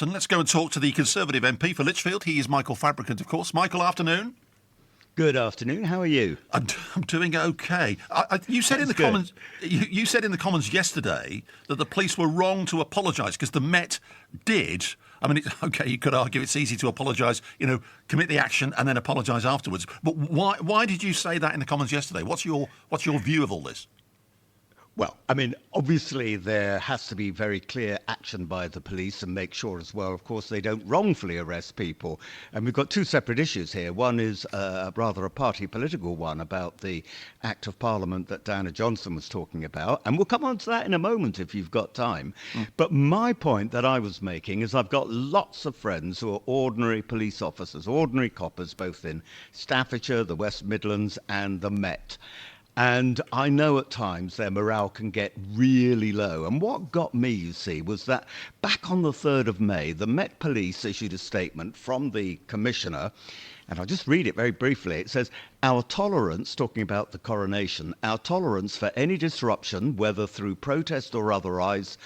And let's go and talk to the Conservative MP for Lichfield. He is Michael Fabricant, of course. Michael, afternoon. Good afternoon. How are you? I'm doing okay. You said in the Commons, you said in the Commons yesterday that the police were wrong to apologise because the Met did. I mean, okay, you could argue it's easy to apologise, commit the action and then apologise afterwards. But why did you say that in the Commons yesterday? What's your view of all this? Well, I mean, obviously there has to be very clear action by the police and make sure as well, of course, they don't wrongfully arrest people. And we've got two separate issues here. One is rather a party political one about the Act of Parliament that Diana Johnson was talking about. And we'll come on to that in a moment if you've got time. But my point that I was making is I've got lots of friends who are ordinary police officers, ordinary coppers, both in Staffordshire, the West Midlands and the Met. And I know at times their morale can get really low. And what got me, you see, was that back on the 3rd of May, the Met Police issued a statement from the Commissioner, and I'll just read it very briefly. It says, "Our tolerance," talking about the coronation, "our tolerance for any disruption, whether through protest or otherwise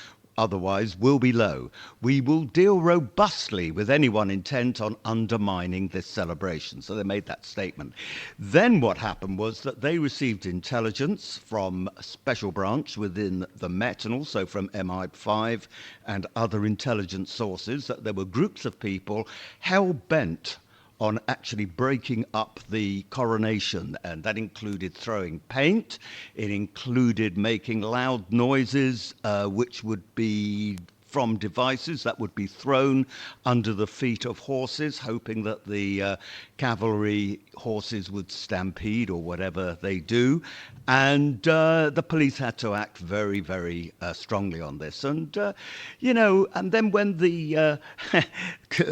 will be low. We will deal robustly with anyone intent on undermining this celebration." So they made that statement. Then what happened was that they received intelligence from a special branch within the Met and also from MI5 and other intelligence sources that there were groups of people hell-bent on actually breaking up the coronation, and that included throwing paint, it included making loud noises, which would be from devices that would be thrown under the feet of horses, hoping that the cavalry horses would stampede or whatever they do. And the police had to act very, very strongly on this. And, and then when the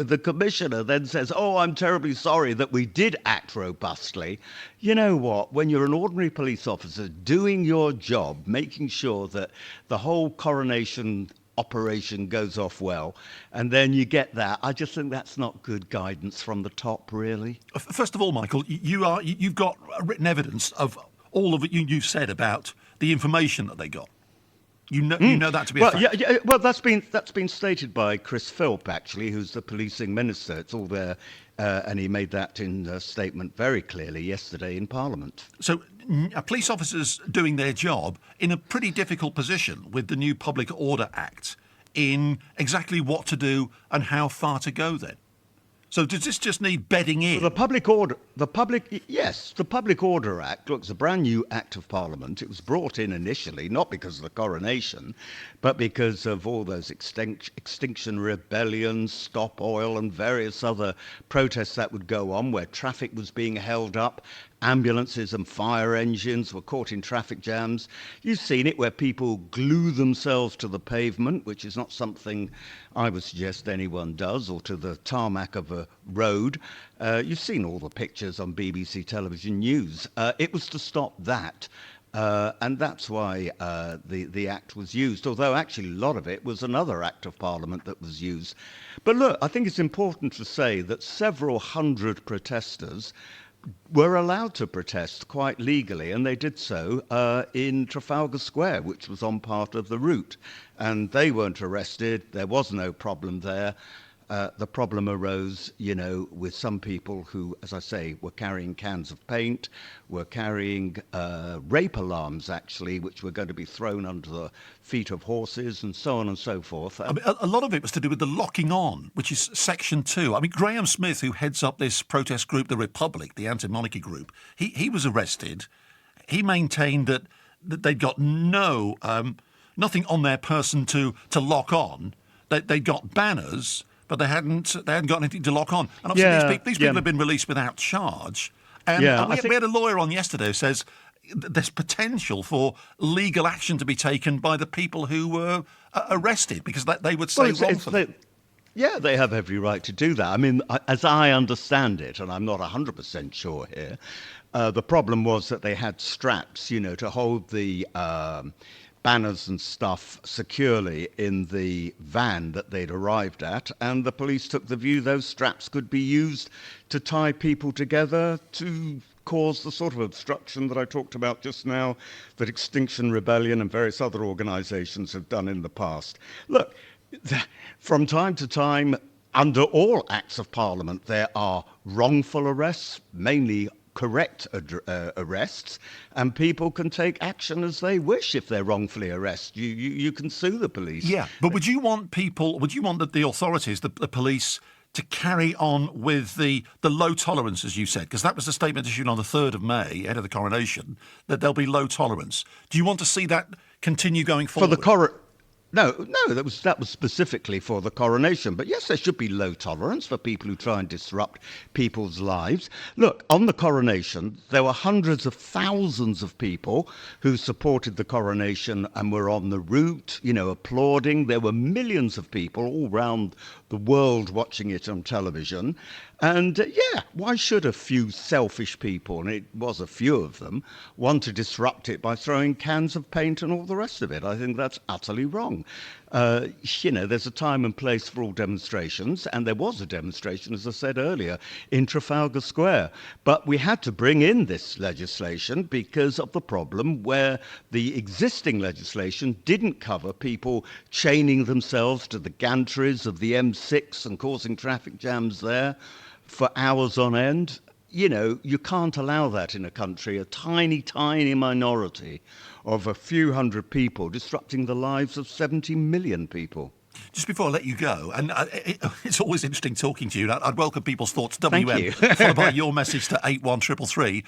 the commissioner then says, "Oh, I'm terribly sorry that we did act robustly," you know what? When you're an ordinary police officer doing your job, making sure that the whole coronation operation goes off well, and then you get that, I just think that's not good guidance from the top, really. First of all, Michael, you've got written evidence of all of it you've said about the information that they got. You know that to be a fact. Well, that's been stated by Chris Philp, actually, who's the policing minister. It's all there, and he made that in a statement very clearly yesterday in Parliament. So, police officers doing their job in a pretty difficult position with the new Public Order Act in exactly what to do and how far to go then. So does this just need bedding in? The Public Order Act, look, it's a brand new Act of Parliament. It was brought in initially, not because of the coronation, but because of all those Extinction Rebellion, Stop Oil and various other protests that would go on where traffic was being held up. Ambulances and fire engines were caught in traffic jams. You've seen it where people glue themselves to the pavement, which is not something I would suggest anyone does, or to the tarmac of a road. You've seen all the pictures on BBC television news. It was to stop that. And that's why the Act was used, although actually a lot of it was another Act of Parliament that was used. But look, I think it's important to say that several hundred protesters were allowed to protest quite legally, and they did so in Trafalgar Square, which was on part of the route. And they weren't arrested. There was no problem there. The problem arose, with some people who, as I say, were carrying cans of paint, were carrying rape alarms, actually, which were going to be thrown under the feet of horses and so on and so forth. I mean, a lot of it was to do with the locking on, which is Section 2. I mean, Graham Smith, who heads up this protest group, the Republic, the anti-monarchy group, he was arrested. He maintained that they'd got nothing on their person to lock on. They got banners, but they hadn't got anything to lock on. And obviously these people have been released without charge. And we had a lawyer on yesterday who says there's potential for legal action to be taken by the people who were arrested because they would say wrongfully. Yeah, they have every right to do that. I mean, as I understand it, and I'm not 100% sure here, the problem was that they had straps, to hold the banners and stuff securely in the van that they'd arrived at, and the police took the view those straps could be used to tie people together to cause the sort of obstruction that I talked about just now, that Extinction Rebellion and various other organisations have done in the past. Look, From time to time, under all acts of parliament, there are wrongful arrests, mainly correct arrests, and people can take action as they wish if they're wrongfully arrested. You can sue the police. Yeah, but would you want the authorities, the police, to carry on with the low tolerance, as you said? Because that was the statement issued on the 3rd of May, ahead of the coronation, that there'll be low tolerance. Do you want to see that continue going For forward? No, that was specifically for the coronation. But yes, there should be low tolerance for people who try and disrupt people's lives. Look, on the coronation, there were hundreds of thousands of people who supported the coronation and were on the route, applauding. There were millions of people all round the world watching it on television. And why should a few selfish people, and it was a few of them, want to disrupt it by throwing cans of paint and all the rest of it? I think that's utterly wrong. There's a time and place for all demonstrations, and there was a demonstration, as I said earlier, in Trafalgar Square. But we had to bring in this legislation because of the problem where the existing legislation didn't cover people chaining themselves to the gantries of the M6 and causing traffic jams there for hours on end. You can't allow that in a country, a tiny, tiny minority of a few hundred people disrupting the lives of 70 million people. Just before I let you go, and it's always interesting talking to you, and I'd welcome people's thoughts. Thank WM, you. followed by your message to 81333.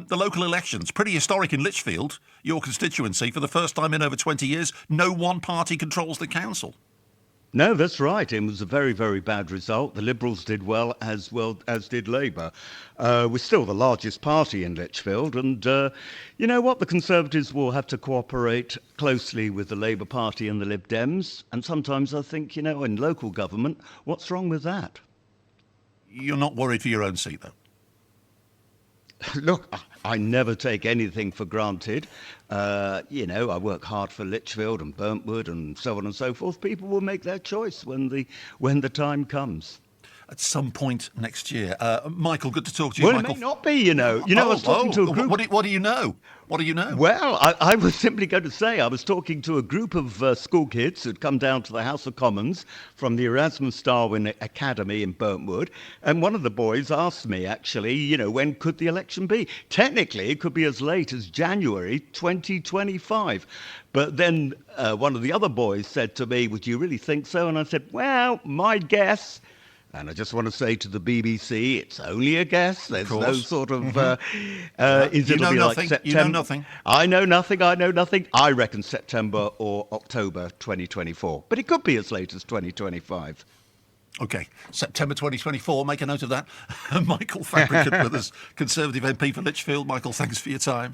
The local elections, pretty historic in Lichfield, your constituency. For the first time in over 20 years, no one party controls the council. No, that's right. It was a very, very bad result. The Liberals did well as did Labour. We're still the largest party in Lichfield, and you know what? The Conservatives will have to cooperate closely with the Labour Party and the Lib Dems. And sometimes I think, in local government, what's wrong with that? You're not worried for your own seat, though? Look, I never take anything for granted. I work hard for Lichfield and Burntwood and so on and so forth. People will make their choice when the time comes. At some point next year. Michael, good to talk to you. Well, Michael. it may not be, I was talking to a group... What do you know? What do you know? Well, I was simply going to say, I was talking to a group of school kids who'd come down to the House of Commons from the Erasmus Darwin Academy in Burntwood, and one of the boys asked me, actually, when could the election be? Technically, it could be as late as January 2025. But then one of the other boys said to me, would you really think so? And I said, well, my guess... And I just want to say to the BBC, it's only a guess. There's no sort of... is you it know be nothing. like September? You know nothing. I know nothing. I reckon September or October 2024. But it could be as late as 2025. OK, September 2024, make a note of that. Michael Fabricant with us, Conservative MP for Lichfield. Michael, thanks for your time.